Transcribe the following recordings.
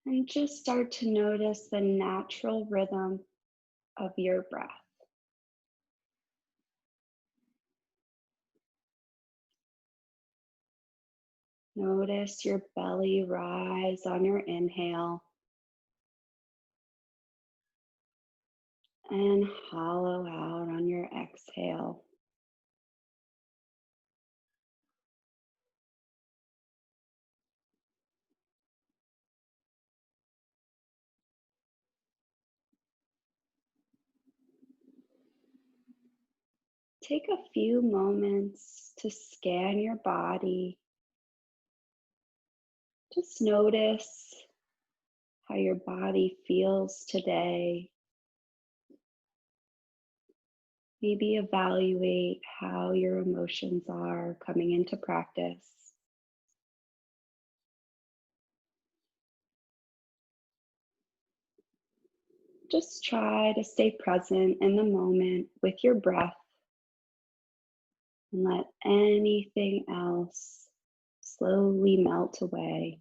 And just start to notice the natural rhythm of your breath. Notice your belly rise on your inhale and hollow out on your exhale. Take a few moments to scan your body. Just notice how your body feels today. Maybe evaluate how your emotions are coming into practice. Just try to stay present in the moment with your breath and let anything else slowly melt away.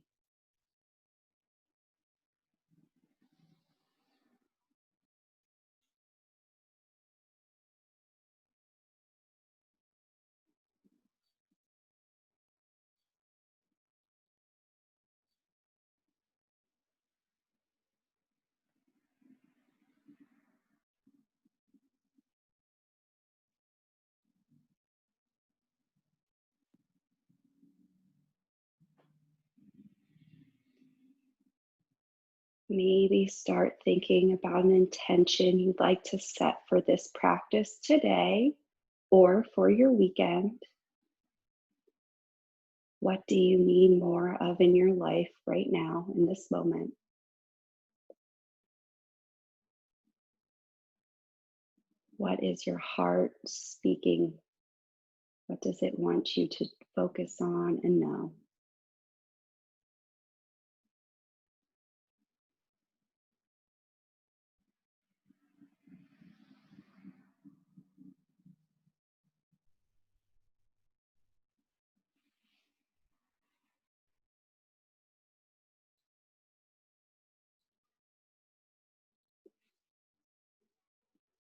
Maybe start thinking about an intention you'd like to set for this practice today or for your weekend. What do you need more of in your life right now in this moment? What is your heart speaking? What does it want you to focus on and know?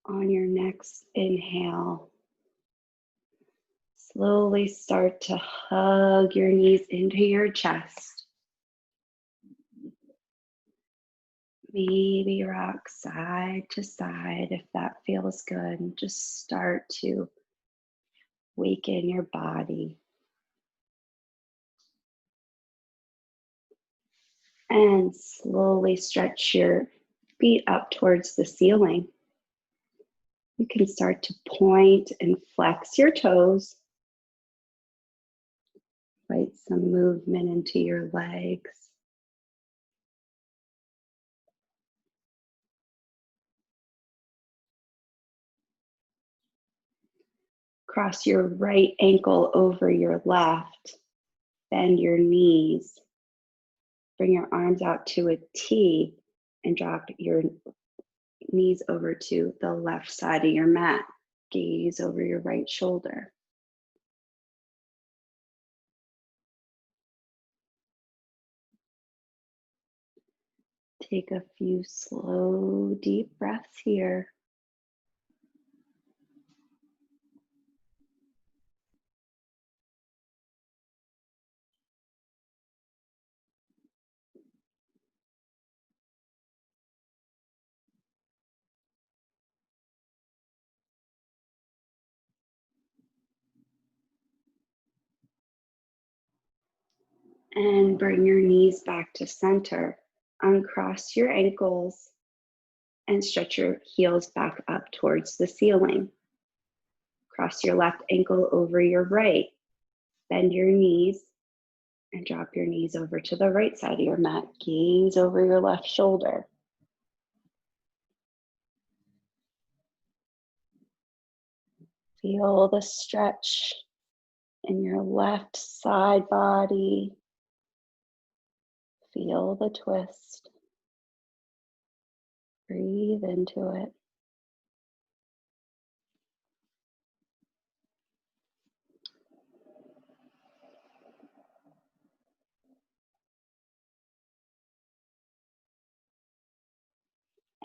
On your next inhale, slowly start to hug your knees into your chest. Maybe rock side to side if that feels good. And just start to waken your body. And slowly stretch your feet up towards the ceiling. You can start to point and flex your toes. Invite some movement into your legs. Cross your right ankle over your left. Bend your knees. Bring your arms out to a T and drop your knees over to the left side of your mat. Gaze over your right shoulder. Take a few slow, deep breaths here. And bring your knees back to center. Uncross your ankles and stretch your heels back up towards the ceiling. Cross your left ankle over your right. Bend your knees and drop your knees over to the right side of your mat. Gaze over your left shoulder. Feel the stretch in your left side body. Feel the twist. Breathe into it.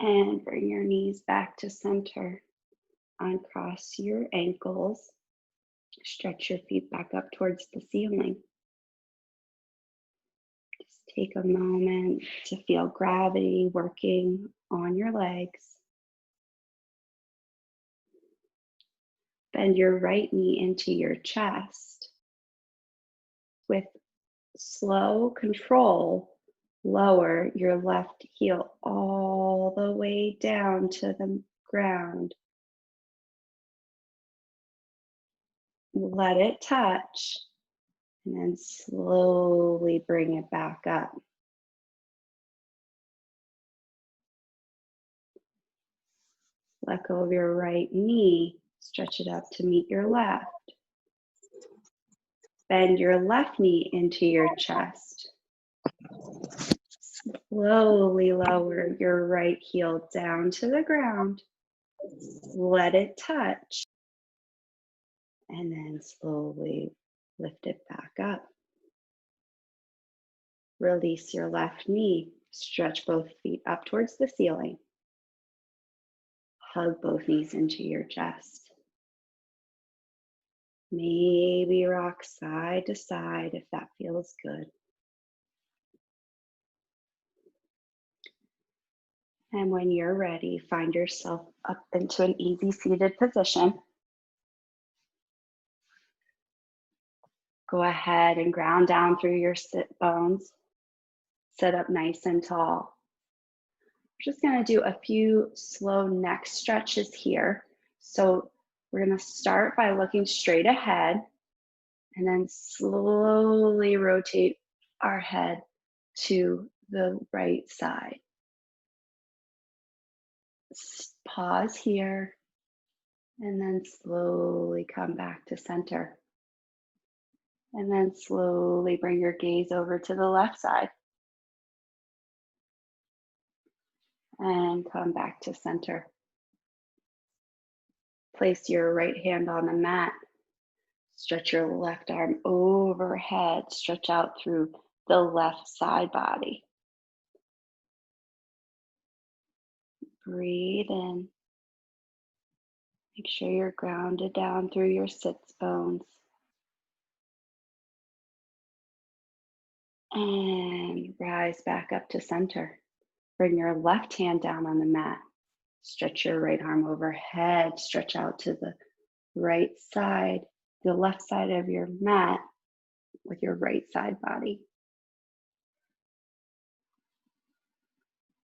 And bring your knees back to center. Uncross your ankles. Stretch your feet back up towards the ceiling. Just take a moment to feel gravity working on your legs. Bend your right knee into your chest. With slow control, lower your left heel all the way down to the ground. Let it touch, and then slowly bring it back up. Let go of your right knee, stretch it up to meet your left. Bend your left knee into your chest. Slowly lower your right heel down to the ground. Let it touch, and then slowly lift it back up. Release your left knee. Stretch both feet up towards the ceiling. Hug both knees into your chest. Maybe rock side to side if that feels good. And when you're ready, find yourself up into an easy seated position. Go ahead and ground down through your sit bones. Sit up nice and tall. We're just going to do a few slow neck stretches here. So we're going to start by looking straight ahead and then slowly rotate our head to the right side. Pause here and then slowly come back to center. And then slowly bring your gaze over to the left side. And come back to center. Place your right hand on the mat. Stretch your left arm overhead. Stretch out through the left side body. Breathe in. Make sure you're grounded down through your sits bones. And rise back up to center. Bring your left hand down on the mat. Stretch your right arm overhead. Stretch out to the right side, the left side of your mat with your right side body.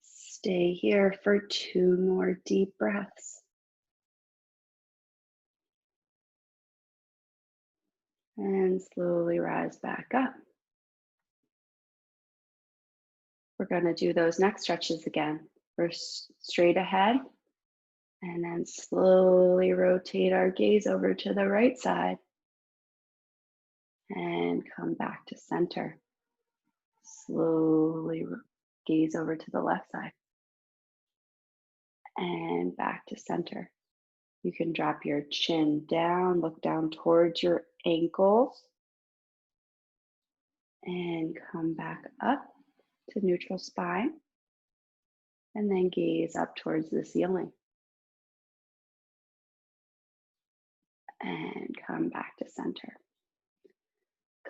Stay here for 2 more deep breaths. And slowly rise back up. We're going to do those neck stretches again. We're straight ahead and then slowly rotate our gaze over to the right side and come back to center. Slowly gaze over to the left side and back to center. You can drop your chin down, look down towards your ankles and come back up to neutral spine and then gaze up towards the ceiling and come back to center.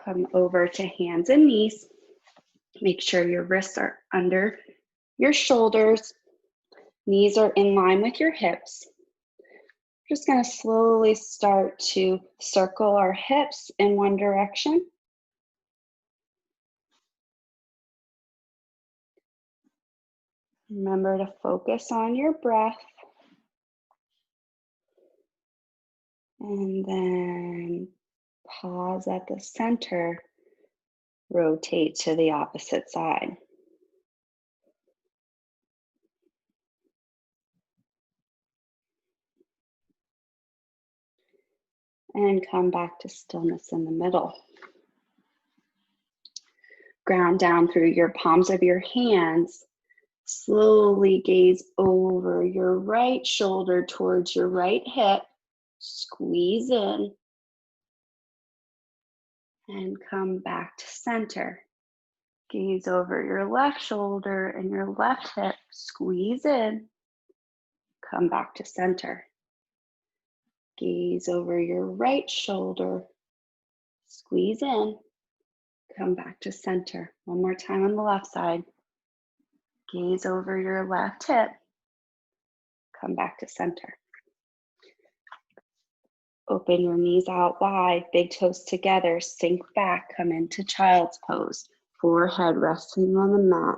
Come over to hands and knees. Make sure your wrists are under your shoulders. Knees are in line with your hips. We're just going to slowly start to circle our hips in one direction. Remember to focus on your breath. And then pause at the center. Rotate to the opposite side. And come back to stillness in the middle. Ground down through your palms of your hands. Slowly gaze over your right shoulder towards your right hip. Squeeze in. And come back to center. Gaze over your left shoulder and your left hip. Squeeze in. Come back to center. Gaze over your right shoulder. Squeeze in. Come back to center. One more time on the left side. Gaze over your left hip. Come back to center. Open your knees out wide, big toes together, sink back, come into child's pose. Forehead resting on the mat.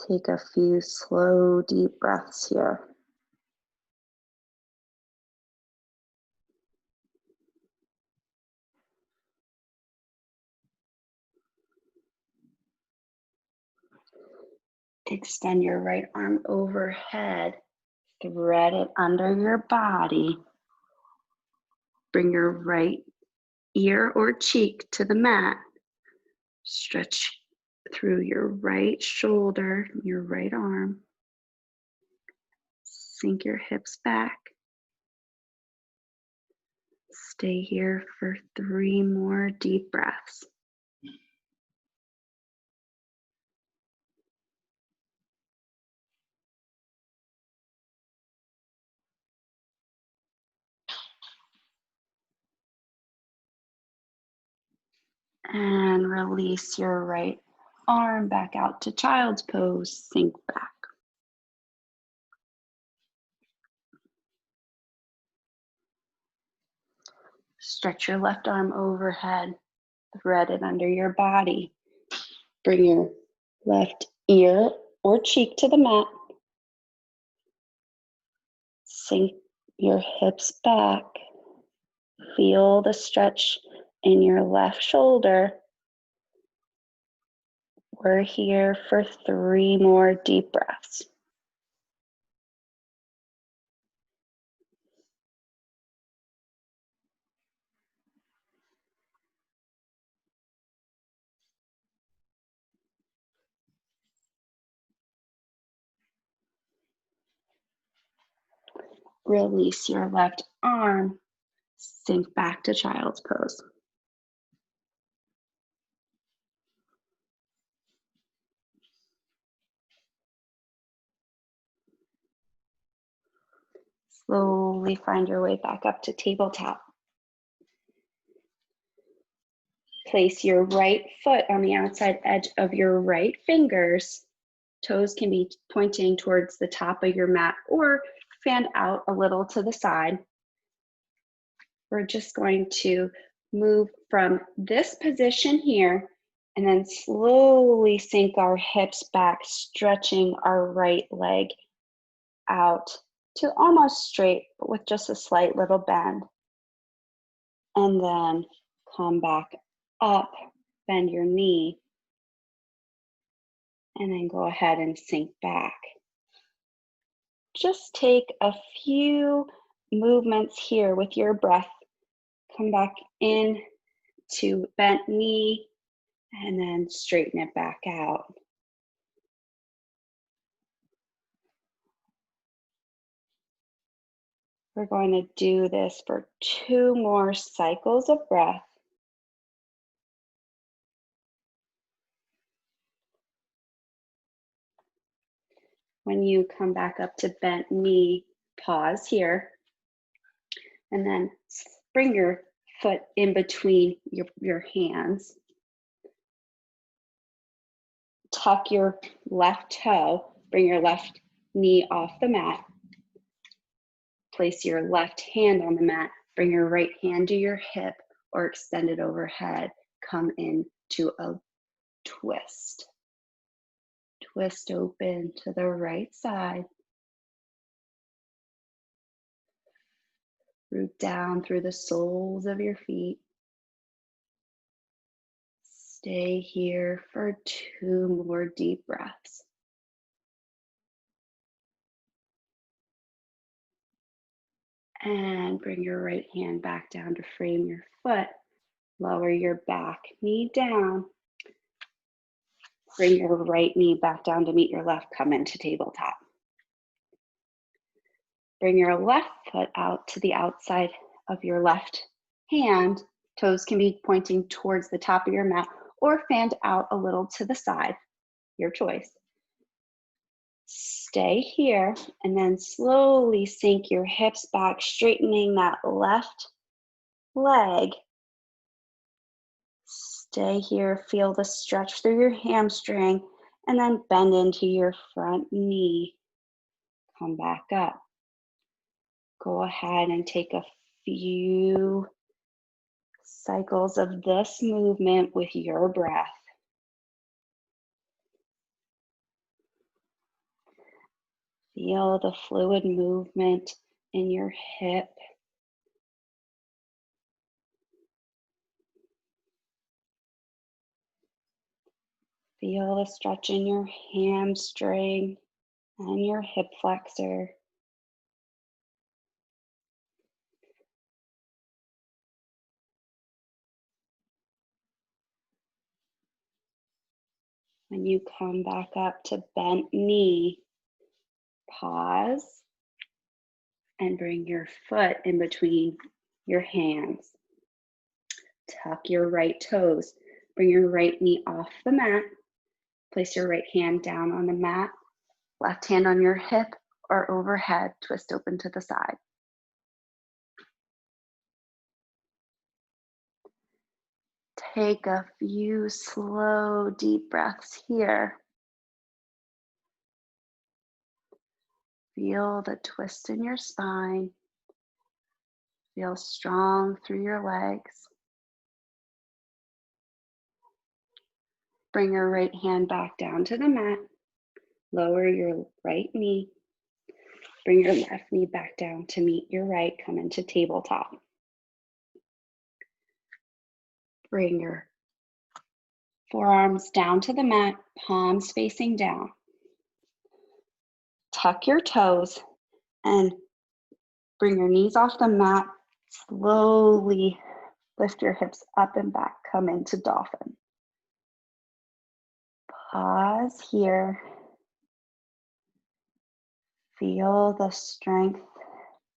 Take a few slow, deep breaths here. Extend your right arm overhead. Thread it under your body. Bring your right ear or cheek to the mat. Stretch through your right shoulder, your right arm. Sink your hips back. Stay here for 3 more deep breaths. And release your right arm back out to child's pose. Sink back. Stretch your left arm overhead. Thread it under your body. Bring your left ear or cheek to the mat. Sink your hips back. Feel the stretch in your left shoulder. We're here for 3 more deep breaths. Release your left arm. Sink back to child's pose. Slowly find your way back up to tabletop. Place your right foot on the outside edge of your right fingers. Toes can be pointing towards the top of your mat or fan out a little to the side. We're just going to move from this position here and then slowly sink our hips back, stretching our right leg out to almost straight, but with just a slight little bend. And then come back up, bend your knee, and then go ahead and sink back. Just take a few movements here with your breath. Come back in to bent knee, and then straighten it back out. We're going to do this for 2 more cycles of breath. When you come back up to bent knee, pause here, and then bring your foot in between your hands. Tuck your left toe, bring your left knee off the mat. Place your left hand on the mat, bring your right hand to your hip or extend it overhead. Come into a twist. Twist open to the right side. Root down through the soles of your feet. Stay here for 2 more deep breaths. And bring your right hand back down to frame your foot. Lower your back knee down. Bring your right knee back down to meet your left. Come into tabletop. Bring your left foot out to the outside of your left hand. Toes can be pointing towards the top of your mat or fanned out a little to the side, your choice. Stay here and then slowly sink your hips back, straightening that left leg. Stay here, feel the stretch through your hamstring, and then bend into your front knee. Come back up. Go ahead and take a few cycles of this movement with your breath. Feel the fluid movement in your hip. Feel the stretch in your hamstring and your hip flexor. When you come back up to bent knee, pause and bring your foot in between your hands. Tuck your right toes. Bring your right knee off the mat. Place your right hand down on the mat. Left hand on your hip or overhead. Twist open to the side. Take a few slow, deep breaths here. Feel the twist in your spine. Feel strong through your legs. Bring your right hand back down to the mat. Lower your right knee. Bring your left knee back down to meet your right. Come into tabletop. Bring your forearms down to the mat, palms facing down. Tuck your toes and bring your knees off the mat. Slowly lift your hips up and back. Come into dolphin. Pause here. Feel the strength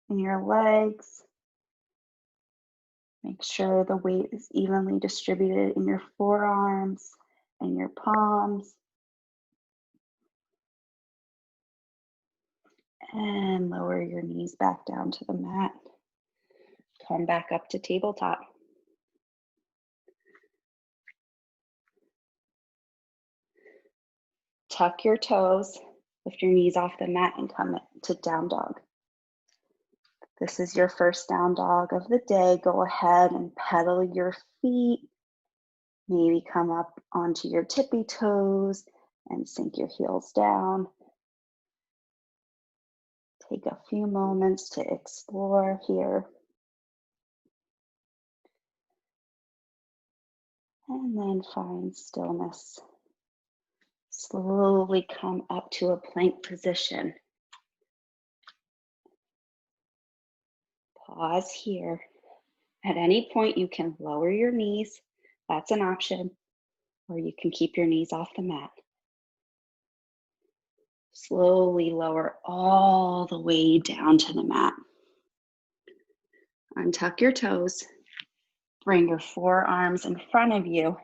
in your legs. Make sure the weight is evenly distributed in your forearms and your palms. And lower your knees back down to the mat. Come back up to tabletop. Tuck your toes, lift your knees off the mat and come to down dog. This is your first down dog of the day. Go ahead and pedal your feet. Maybe come up onto your tippy toes and sink your heels down. Take a few moments to explore here. And then find stillness. Slowly come up to a plank position. Pause here. At any point, you can lower your knees. That's an option. Or you can keep your knees off the mat. Slowly lower all the way down to the mat. Untuck your toes. Bring your forearms in front of you.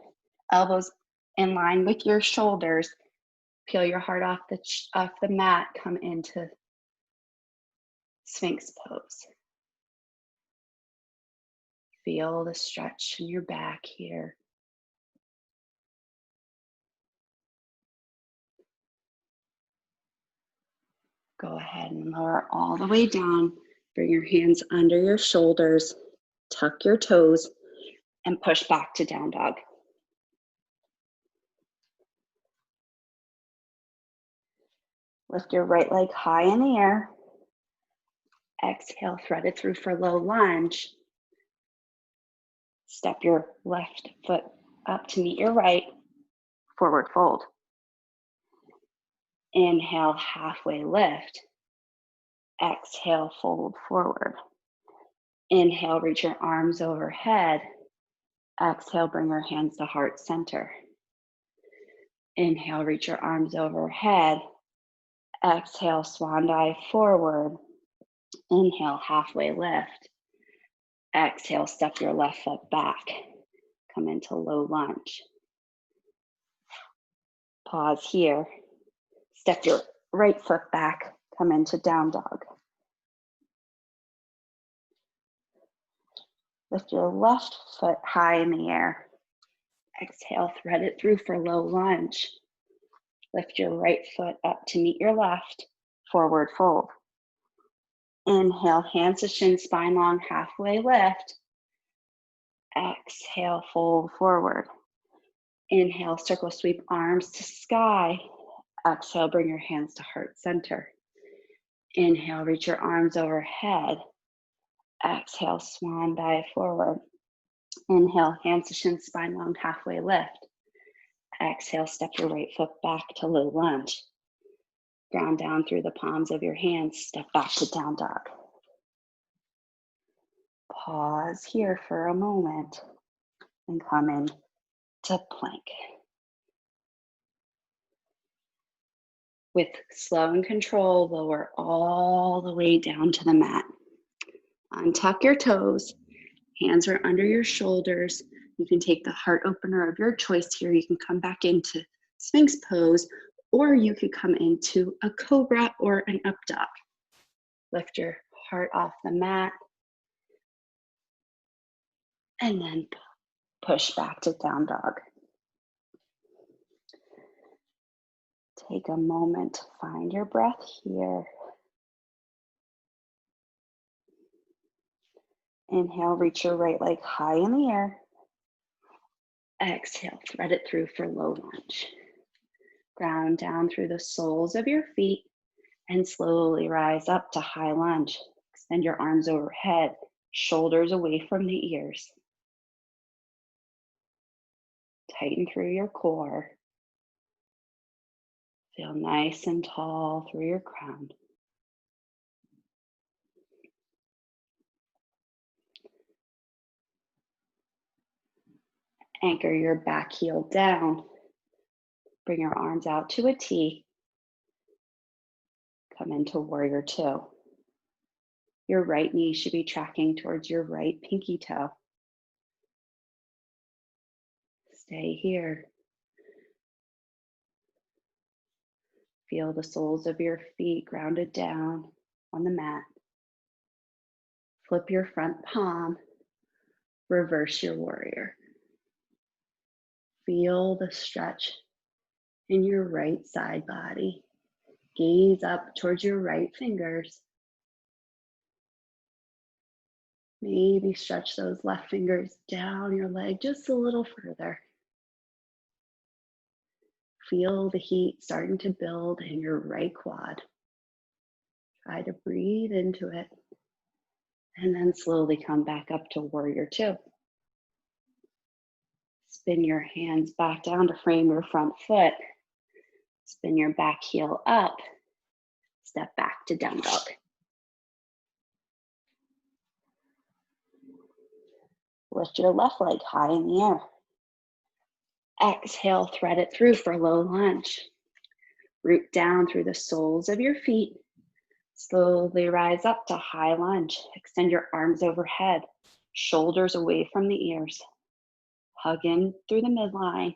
Elbows in line with your shoulders. Peel your heart off the mat. Come into Sphinx pose. Feel the stretch in your back here. Go ahead and lower all the way down. Bring your hands under your shoulders. Tuck your toes and push back to down dog. Lift your right leg high in the air. Exhale, thread it through for low lunge. Step your left foot up to meet your right. Forward fold. Inhale, halfway lift. Exhale, fold forward. Inhale, reach your arms overhead. Exhale, bring your hands to heart center. Inhale, reach your arms overhead. Exhale, swan dive forward. Inhale, halfway lift. Exhale, step your left foot back. Come into low lunge. Pause here. Step your right foot back. Come into down dog. Lift your left foot high in the air. Exhale, thread it through for low lunge. Lift your right foot up to meet your left. Forward fold. Inhale, hands to shin, spine long, halfway lift. Exhale, fold forward. Inhale, circle sweep, arms to sky. Exhale, bring your hands to heart center. Inhale, reach your arms overhead. Exhale, swan dive forward. Inhale, hands to shin, spine long, halfway lift. Exhale, step your right foot back to low lunge. Ground down through the palms of your hands, step back to down dog. Pause here for a moment and come in to plank. With slow and control, lower all the way down to the mat. Untuck your toes, hands are under your shoulders. You can take the heart opener of your choice here. You can come back into Sphinx pose, or you could come into a cobra or an up dog. Lift your heart off the mat, and then push back to down dog. Take a moment to find your breath here. Inhale, reach your right leg high in the air. Exhale, thread it through for low lunge. Ground down through the soles of your feet and slowly rise up to high lunge. Extend your arms overhead, shoulders away from the ears. Tighten through your core. Feel nice and tall through your crown. Anchor your back heel down. Bring your arms out to a T. Come into warrior two. Your right knee should be tracking towards your right pinky toe. Stay here. Feel the soles of your feet grounded down on the mat. Flip your front palm. Reverse your warrior. Feel the stretch in your right side body. Gaze up towards your right fingers. Maybe stretch those left fingers down your leg just a little further. Feel the heat starting to build in your right quad. Try to breathe into it, and then slowly come back up to warrior two. Spin your hands back down to frame your front foot. Spin your back heel up. Step back to down dog. Lift your left leg high in the air. Exhale, thread it through for low lunge. Root down through the soles of your feet. Slowly rise up to high lunge. Extend your arms overhead, shoulders away from the ears. Hug in through the midline.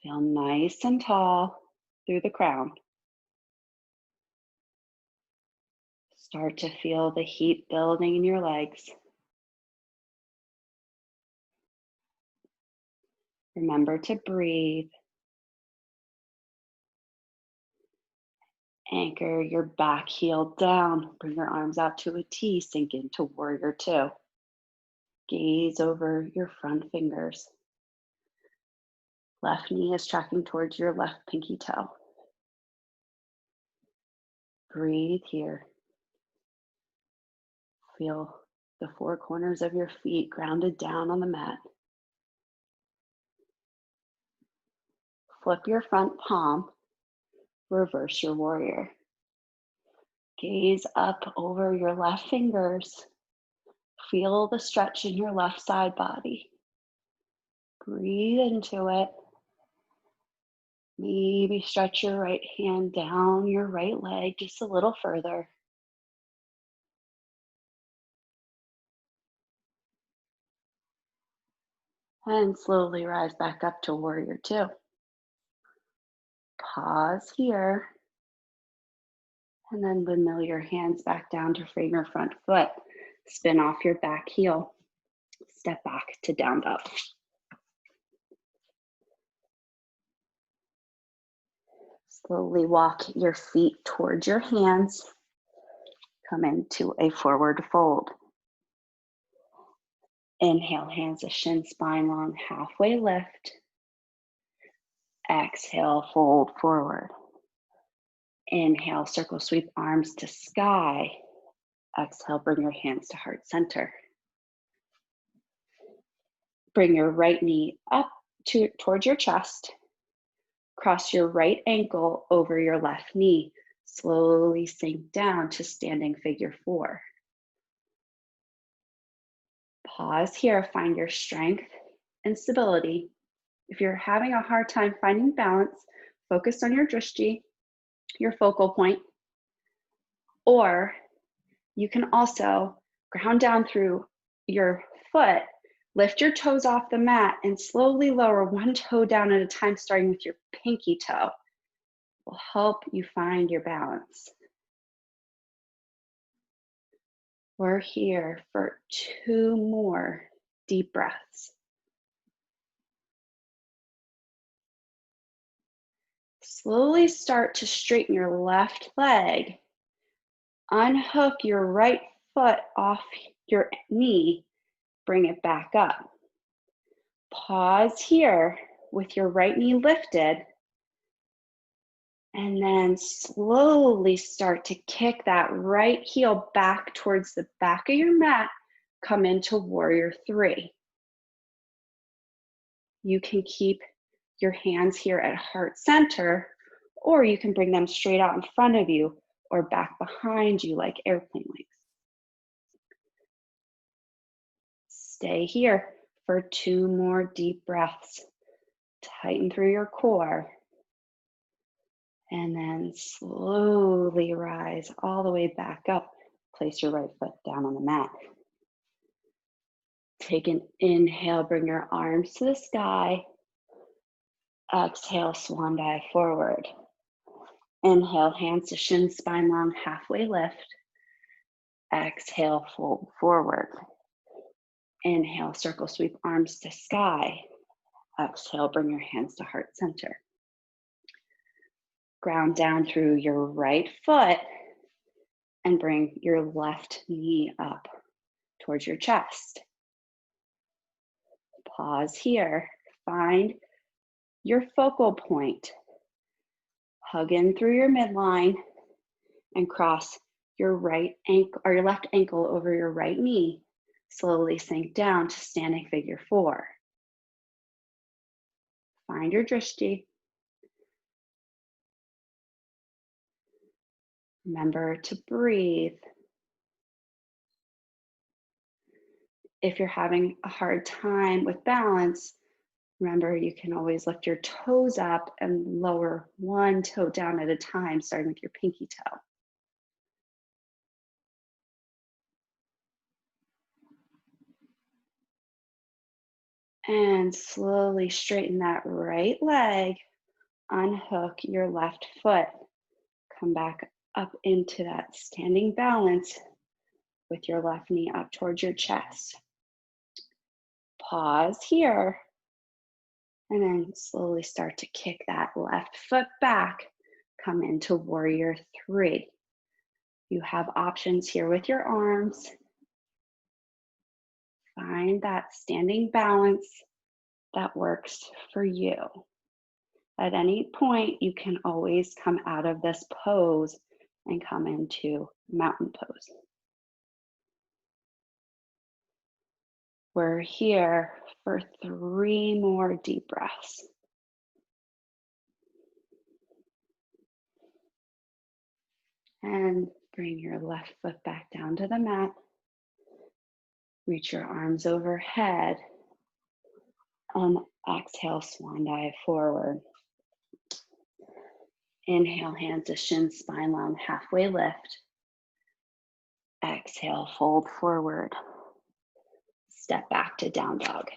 Feel nice and tall through the crown. Start to feel the heat building in your legs. Remember to breathe. Anchor your back heel down. Bring your arms out to a T. Sink into warrior two. Gaze over your front fingers. Left knee is tracking towards your left pinky toe. Breathe here. Feel the four corners of your feet grounded down on the mat. Flip your front palm. Reverse your warrior. Gaze up over your left fingers. Feel the stretch in your left side body. Breathe into it. Maybe stretch your right hand down your right leg just a little further. And slowly rise back up to warrior two. Pause here. And then windmill your hands back down to frame your front foot. Spin off your back heel. Step back to down dog. Slowly walk your feet towards your hands. Come into a forward fold. Inhale, hands to shin spine long, halfway lift. Exhale, fold forward. Inhale, circle sweep arms to sky. Exhale, bring your hands to heart center. Bring your right knee up towards your chest. Cross your right ankle over your left knee. Slowly sink down to standing figure four. Pause here, find your strength and stability. If you're having a hard time finding balance, focus on your drishti, your focal point, or you can also ground down through your foot, lift your toes off the mat, and slowly lower one toe down at a time, starting with your pinky toe. Will help you find your balance. We're here for 2 more deep breaths. Slowly start to straighten your left leg. Unhook your right foot off your knee. Bring it back up. Pause here with your right knee lifted. And then slowly start to kick that right heel back towards the back of your mat. Come into warrior three. You can keep your hands here at heart center, or you can bring them straight out in front of you or back behind you like airplane wings. Stay here for 2 more deep breaths. Tighten through your core. And then slowly rise all the way back up. Place your right foot down on the mat. Take an inhale, bring your arms to the sky. Exhale, swan dive forward. Inhale, hands to shin spine long, halfway lift. Exhale, fold forward. Inhale, circle sweep arms to sky. Exhale, bring your hands to heart center. Ground down through your right foot and bring your left knee up towards your chest. Pause here. Find your focal point. Hug in through your midline and cross your right ankle or your left ankle over your right knee. Slowly sink down to standing figure four. Find your drishti. Remember to breathe. If you're having a hard time with balance, remember you can always lift your toes up and lower one toe down at a time, starting with your pinky toe. And slowly straighten that right leg. Unhook your left foot. Come back up into that standing balance with your left knee up towards your chest. Pause here. And then slowly start to kick that left foot back. Come into warrior three. You have options here with your arms. Find that standing balance that works for you. At any point, you can always come out of this pose and come into mountain pose. We're here for 3 more deep breaths. And bring your left foot back down to the mat. Reach your arms overhead. And exhale, swan dive forward. Inhale, hands to shin spine long, halfway lift. Exhale, fold forward. Step back to down dog.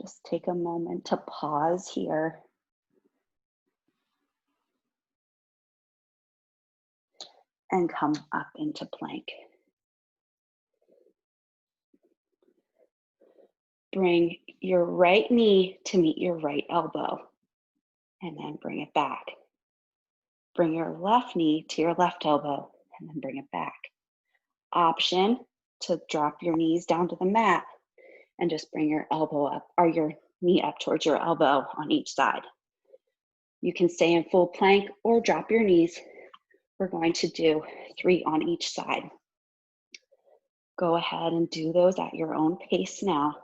Just take a moment to pause here. And come up into plank. Bring your right knee to meet your right elbow, and then bring it back. Bring your left knee to your left elbow, and then bring it back. Option to drop your knees down to the mat and just bring your elbow up, or your knee up towards your elbow on each side. You can stay in full plank or drop your knees. We're going to do 3 on each side. Go ahead and do those at your own pace now.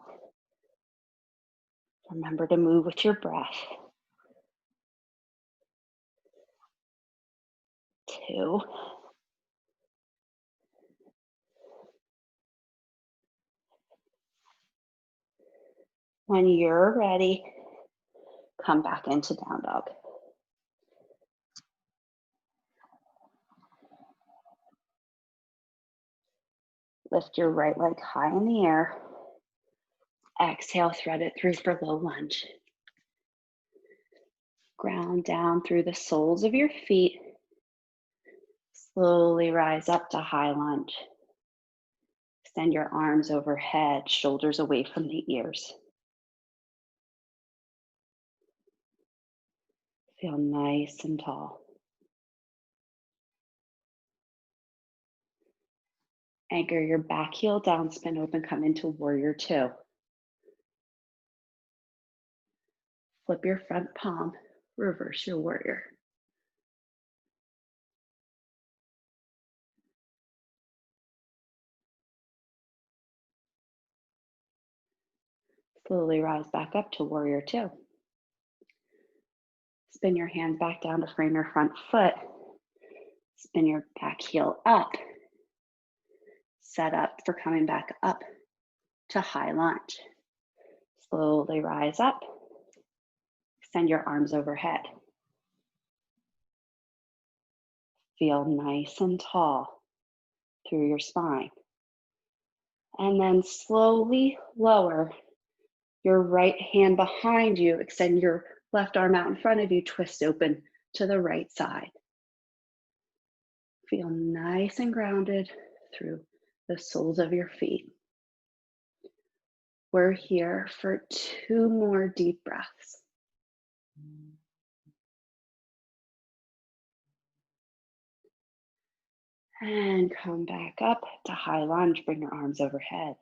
Remember to move with your breath. 2. When you're ready, come back into down dog. Lift your right leg high in the air. Exhale, thread it through for low lunge. Ground down through the soles of your feet. Slowly rise up to high lunge. Extend your arms overhead, shoulders away from the ears. Feel nice and tall. Anchor your back heel down, spin open, come into warrior 2. Flip your front palm, reverse your warrior. Slowly rise back up to warrior 2. Spin your hands back down to frame your front foot. Spin your back heel up. Set up for coming back up to high lunge. Slowly rise up. Extend your arms overhead. Feel nice and tall through your spine. And then slowly lower your right hand behind you. Extend your left arm out in front of you. Twist open to the right side. Feel nice and grounded through the soles of your feet. We're here for 2 more deep breaths. And come back up to high lunge. Bring your arms overhead.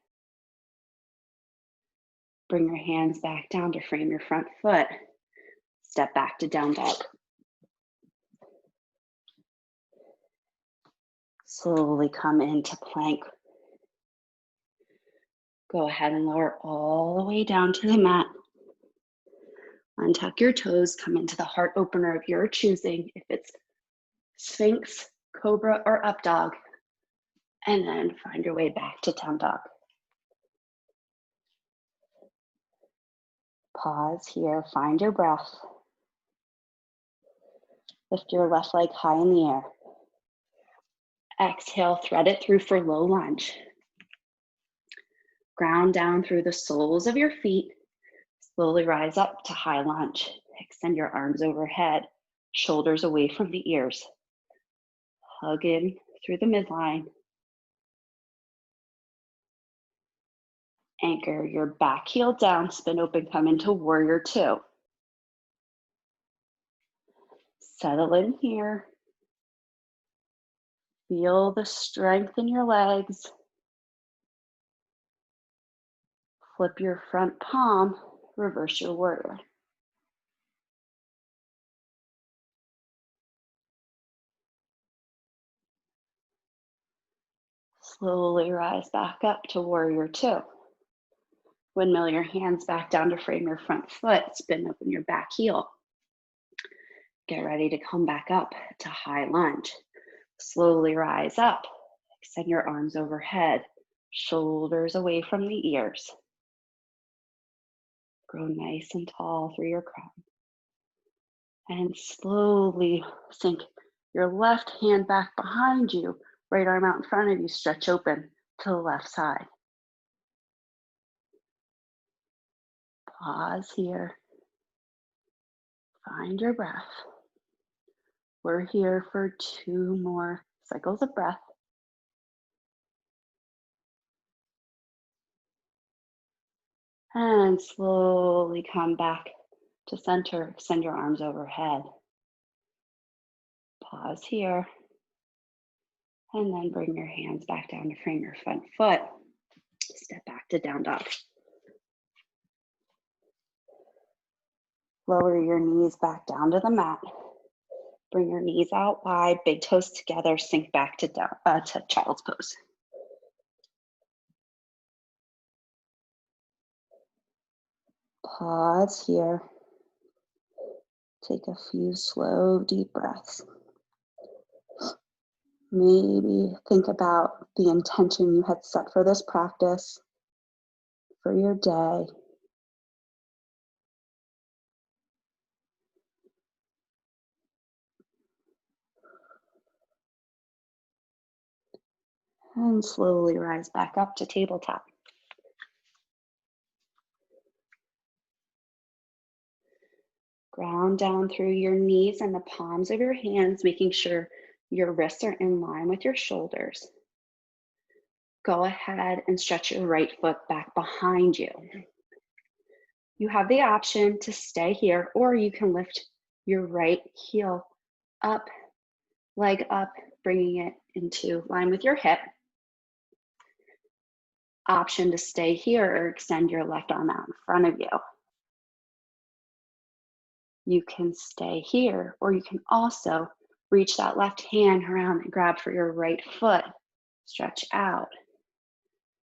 Bring your hands back down to frame your front foot. Step back to down dog. Slowly come into plank. Go ahead and lower all the way down to the mat. Untuck your toes, come into the heart opener of your choosing, if it's Sphinx, Cobra, or Up Dog, and then find your way back to down dog. Pause here, find your breath. Lift your left leg high in the air. Exhale, thread it through for low lunge. Ground down through the soles of your feet. Slowly rise up to high lunge. Extend your arms overhead, shoulders away from the ears. Hug in through the midline. Anchor your back heel down, spin open, come into warrior 2. Settle in here. Feel the strength in your legs. Flip your front palm, reverse your warrior. Slowly rise back up to warrior 2. Windmill your hands back down to frame your front foot. Spin open your back heel. Get ready to come back up to high lunge. Slowly rise up. Extend your arms overhead. Shoulders away from the ears. Grow nice and tall through your crown. And slowly sink your left hand back behind you. Right arm out in front of you. Stretch open to the left side. Pause here. Find your breath. We're here for 2 more cycles of breath. And slowly come back to center. Extend your arms overhead. Pause here. And then bring your hands back down to frame your front foot. Step back to down dog. Lower your knees back down to the mat. Bring your knees out wide, big toes together, sink back to child's pose. Pause here. Take a few slow, deep breaths. Maybe think about the intention you had set for this practice, for your day. And slowly rise back up to tabletop. Ground down through your knees and the palms of your hands, making sure your wrists are in line with your shoulders. Go ahead and stretch your right foot back behind you. You have the option to stay here, or you can lift your right heel up, leg up, bringing it into line with your hip. Option to stay here or extend your left arm out in front of you. You can stay here, or you can also reach that left hand around and grab for your right foot. Stretch out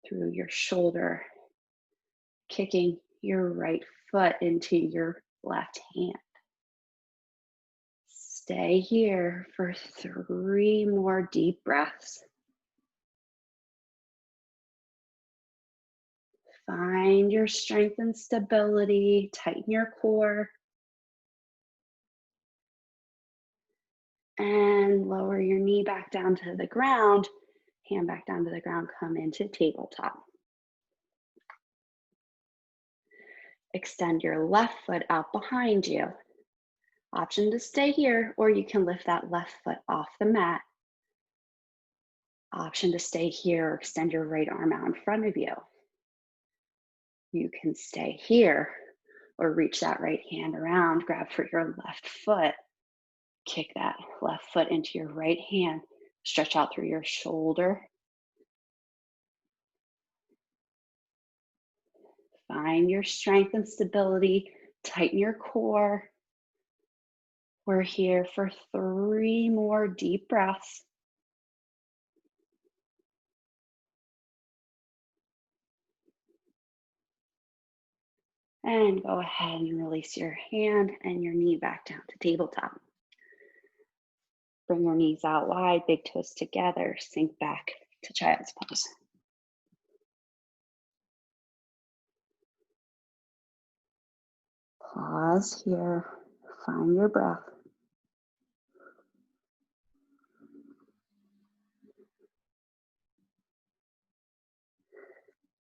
through your shoulder, kicking your right foot into your left hand. Stay here for 3 more deep breaths. Find your strength and stability. Tighten your core. And lower your knee back down to the ground. Hand back down to the ground. Come into tabletop. Extend your left foot out behind you. Option to stay here, or you can lift that left foot off the mat. Option to stay here or extend your right arm out in front of you. You can stay here or reach that right hand around, grab for your left foot, kick that left foot into your right hand, stretch out through your shoulder. Find your strength and stability, tighten your core. We're here for 3 more deep breaths. And go ahead and release your hand and your knee back down to tabletop. Bring your knees out wide, big toes together, sink back to child's pose. Pause here, find your breath.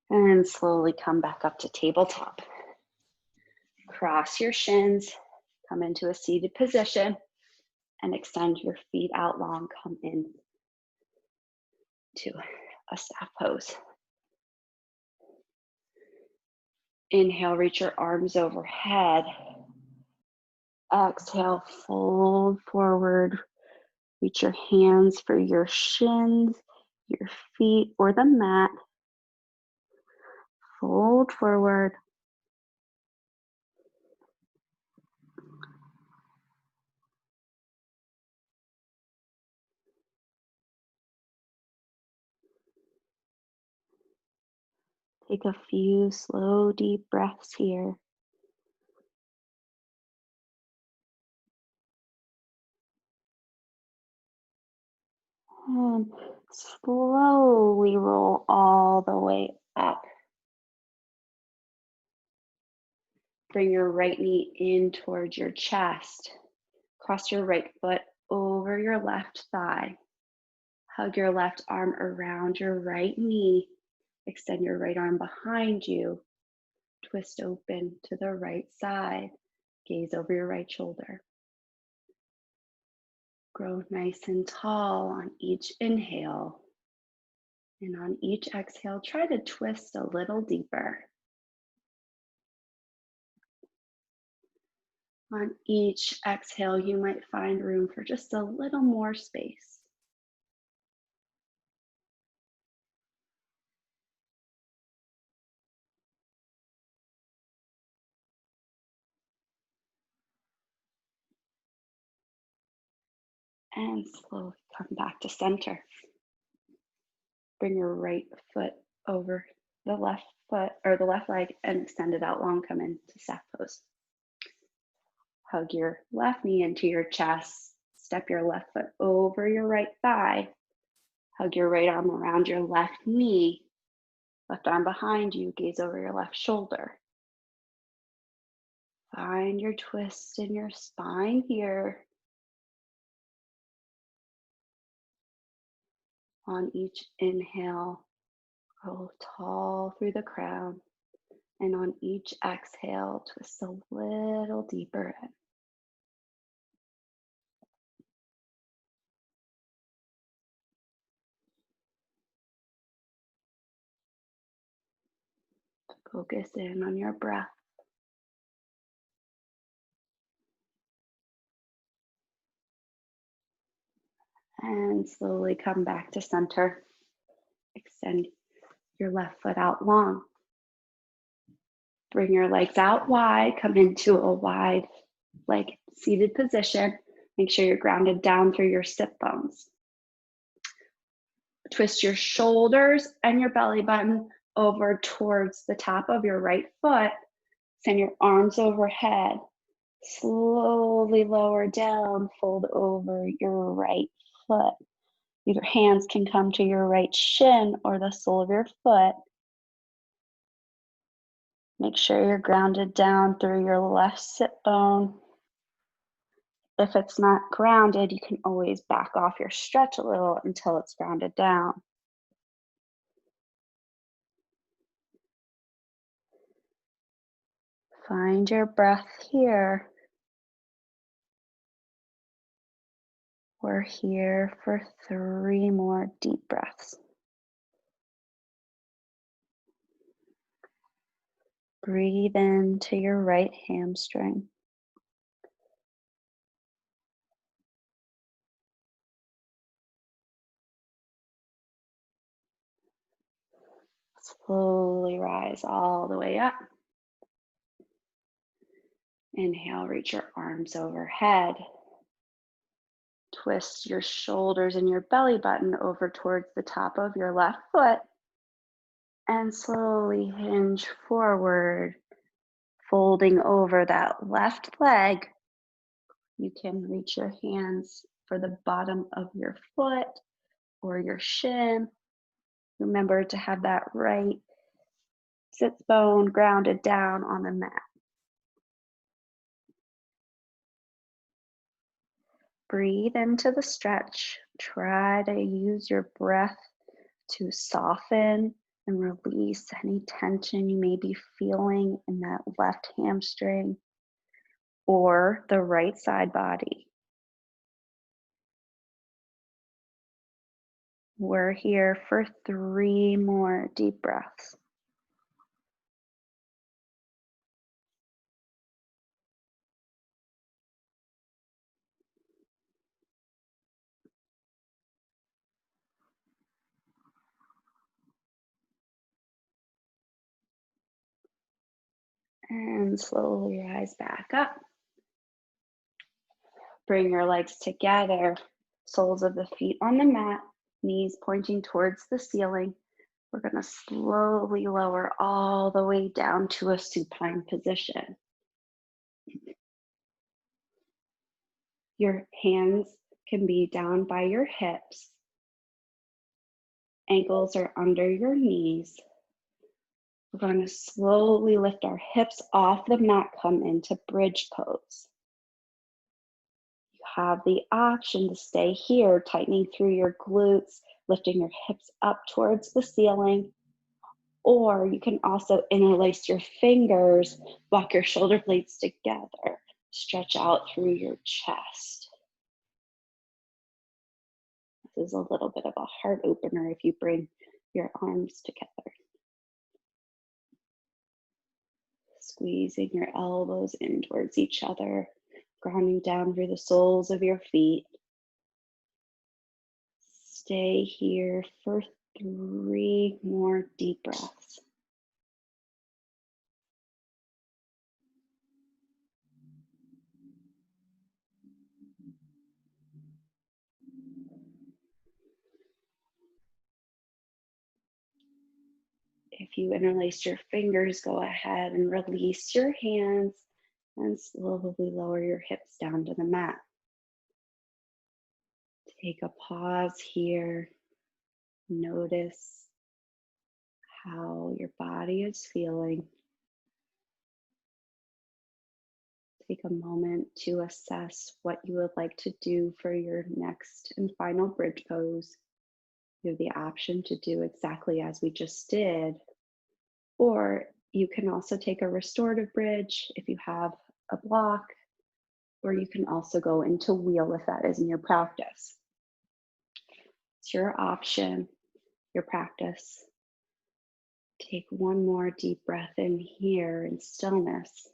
And slowly come back up to tabletop. Cross your shins, come into a seated position, and extend your feet out long. Come in to a staff pose. Inhale, reach your arms overhead. Exhale, fold forward. Reach your hands for your shins, your feet, or the mat. Fold forward. Take a few slow, deep breaths here. And slowly roll all the way up. Bring your right knee in towards your chest. Cross your right foot over your left thigh. Hug your left arm around your right knee. Extend your right arm behind you. Twist open to the right side. Gaze over your right shoulder. Grow nice and tall on each inhale. And on each exhale, try to twist a little deeper. On each exhale, you might find room for just a little more space. And slowly come back to center. Bring your right foot over the left foot or the left leg and extend it out long. Come into staff pose. Hug your left knee into your chest. Step your left foot over your right thigh. Hug your right arm around your left knee. Left arm behind you. Gaze over your left shoulder. Find your twist in your spine here. On each inhale, grow tall through the crown. And on each exhale, twist a little deeper in. Focus in on your breath. And slowly come back to center. Extend your left foot out long. Bring your legs out wide. Come into a wide leg seated position. Make sure you're grounded down through your sit bones. Twist your shoulders and your belly button over towards the top of your right foot. Send your arms overhead. Slowly lower down, fold over your right foot. Your hands can come to your right shin or the sole of your foot. Make sure you're grounded down through your left sit bone. If it's not grounded, you can always back off your stretch a little until it's grounded down. Find your breath here. We're here for 3 more deep breaths. Breathe into your right hamstring. Slowly rise all the way up. Inhale, reach your arms overhead. Twist your shoulders and your belly button over towards the top of your left foot. And slowly hinge forward, folding over that left leg. You can reach your hands for the bottom of your foot or your shin. Remember to have that right sits bone grounded down on the mat. Breathe into the stretch. Try to use your breath to soften and release any tension you may be feeling in that left hamstring or the right side body. We're here for 3 more deep breaths. And slowly rise back up. Bring your legs together, soles of the feet on the mat, knees pointing towards the ceiling. We're going to slowly lower all the way down to a supine position. Your hands can be down by your hips. Ankles are under your knees. We're going to slowly lift our hips off the mat, come into bridge pose. You have the option to stay here, tightening through your glutes, lifting your hips up towards the ceiling, Or you can also interlace your fingers, walk your shoulder blades together, stretch out through your chest. This is a little bit of a heart opener if you bring your arms together. Squeezing your elbows in towards each other, grounding down through the soles of your feet. Stay here for 3 more deep breaths. If you interlace your fingers, go ahead and release your hands and slowly lower your hips down to the mat. Take a pause here. Notice how your body is feeling. Take a moment to assess what you would like to do for your next and final bridge pose. You have the option to do exactly as we just did, or you can also take a restorative bridge if you have a block, or you can also go into wheel if that is in your practice. It's your option, your practice. Take one more deep breath in here in stillness.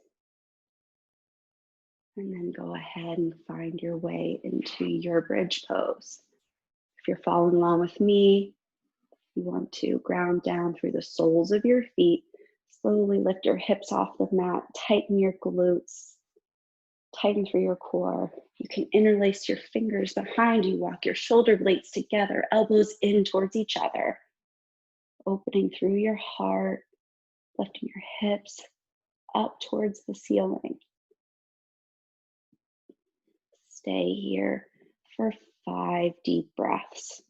And then go ahead and find your way into your bridge pose. If you're following along with me, you want to ground down through the soles of your feet. Slowly lift your hips off the mat, tighten your glutes, tighten through your core. You can interlace your fingers behind you, walk your shoulder blades together, elbows in towards each other, opening through your heart, lifting your hips up towards the ceiling. Stay here for 5 deep breaths.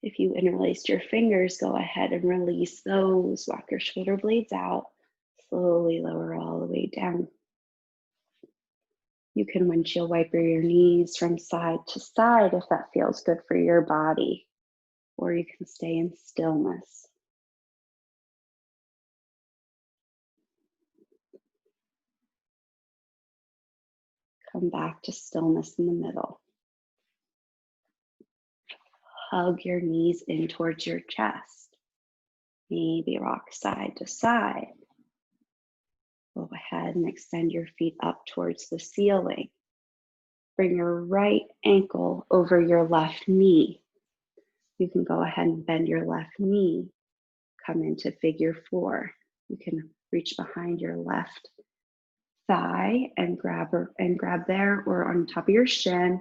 If you interlaced your fingers, go ahead and release those. Walk your shoulder blades out. Slowly lower all the way down. You can windshield wiper your knees from side to side if that feels good for your body, or you can stay in stillness. Come back to stillness in the middle. Hug your knees in towards your chest. Maybe rock side to side. Go ahead and extend your feet up towards the ceiling. Bring your right ankle over your left knee. You can go ahead and bend your left knee. Come into figure 4. You can reach behind your left thigh and grab there or on top of your shin,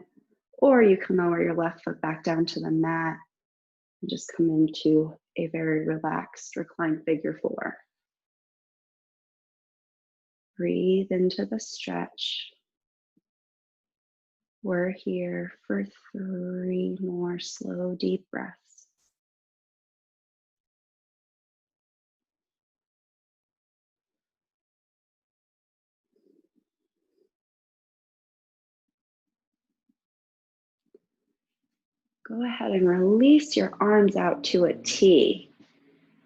or you can lower your left foot back down to the mat and just come into a very relaxed reclined figure 4. Breathe into the stretch. We're here for 3 more slow, deep breaths. Go ahead and release your arms out to a T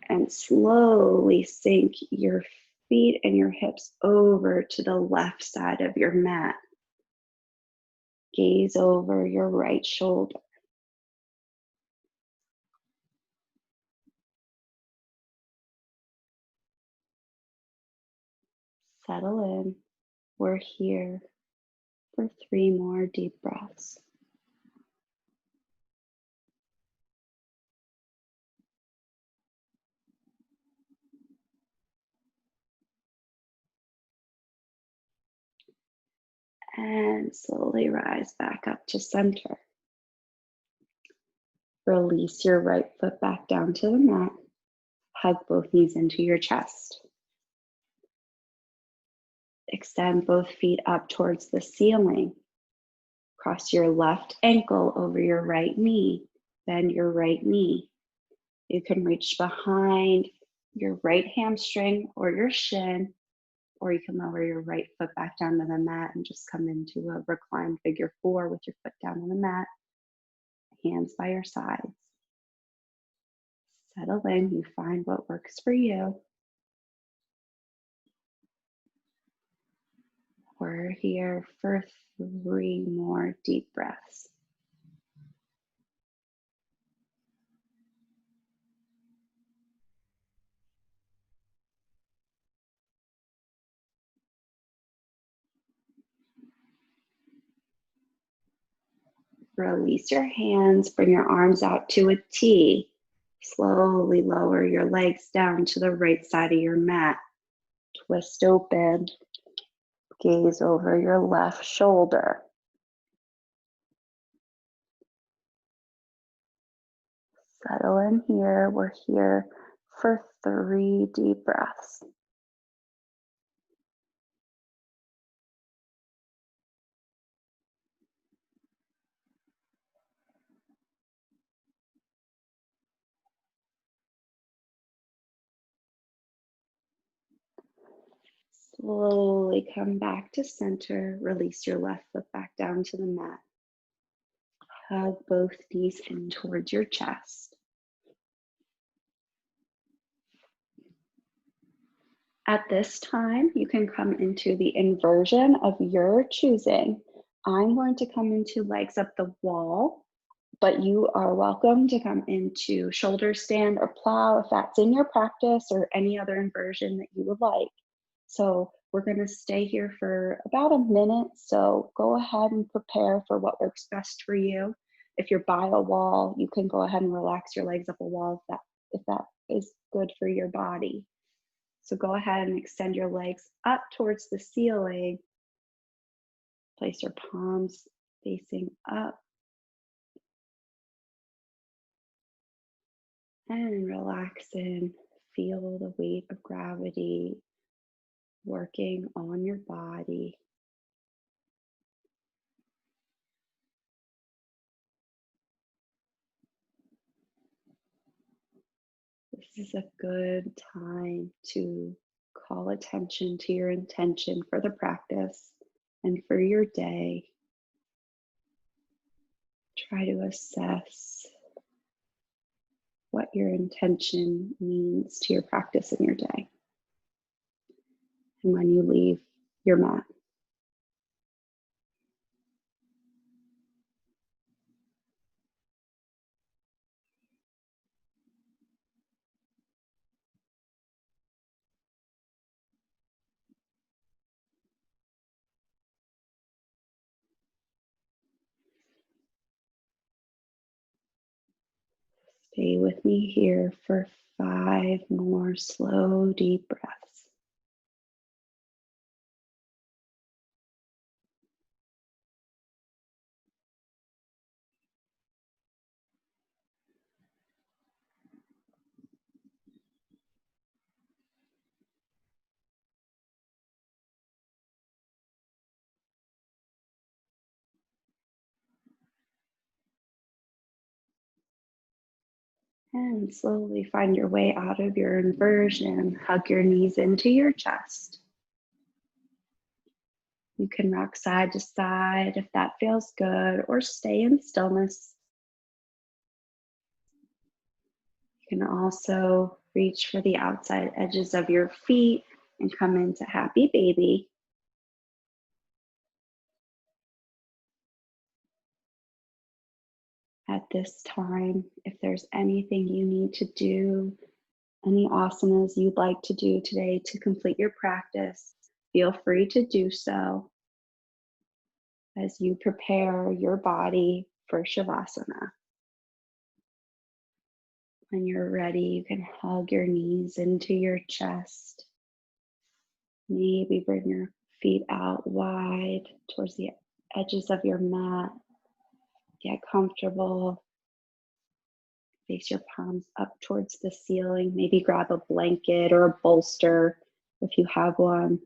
and slowly sink your feet and your hips over to the left side of your mat. Gaze over your right shoulder. Settle in. We're here for 3 more deep breaths. And slowly rise back up to center. Release your right foot back down to the mat. Hug both knees into your chest. Extend both feet up towards the ceiling. Cross your left ankle over your right knee. Bend your right knee. You can reach behind your right hamstring or your shin, or you can lower your right foot back down to the mat and just come into a reclined figure 4 with your foot down on the mat, hands by your sides. Settle in, you find what works for you. We're here for 3 more deep breaths. Release your hands, bring your arms out to a T. Slowly lower your legs down to the right side of your mat. Twist open, gaze over your left shoulder. Settle in here. We're here for 3 deep breaths. Slowly come back to center. Release your left foot back down to the mat. Hug both knees in towards your chest. At this time, you can come into the inversion of your choosing. I'm going to come into legs up the wall, but you are welcome to come into shoulder stand or plow if that's in your practice, or any other inversion that you would like. So we're going to stay here for about a minute. So go ahead and prepare for what works best for you. If you're by a wall, you can go ahead and relax your legs up a wall if that is good for your body. So go ahead and extend your legs up towards the ceiling. Place your palms facing up. And relax in. Feel the weight of gravity working on your body. This is a good time to call attention to your intention for the practice and for your day. Try to assess what your intention means to your practice in your day and when you leave your mat. Stay with me here for 5 more slow, deep breaths. And slowly find your way out of your inversion. Hug your knees into your chest. You can rock side to side if that feels good, or stay in stillness. You can also reach for the outside edges of your feet and come into happy baby. At this time, if there's anything you need to do, any asanas you'd like to do today to complete your practice, feel free to do so as you prepare your body for Shavasana. When you're ready, you can hug your knees into your chest. Maybe bring your feet out wide towards the edges of your mat. Get comfortable. Face your palms up towards the ceiling. Maybe grab a blanket or a bolster if you have one.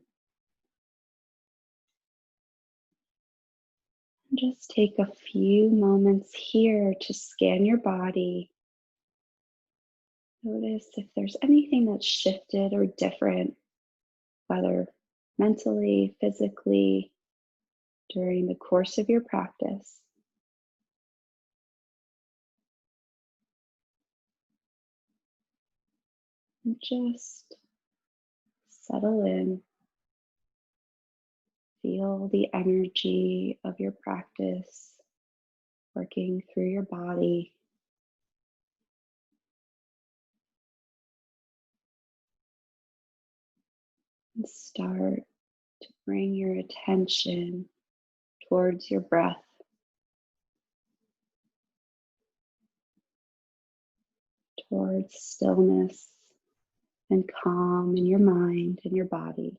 Just take a few moments here to scan your body. Notice if there's anything that's shifted or different, whether mentally, physically, during the course of your practice. And just settle in. Feel the energy of your practice working through your body. And start to bring your attention towards your breath, towards stillness and calm in your mind and your body.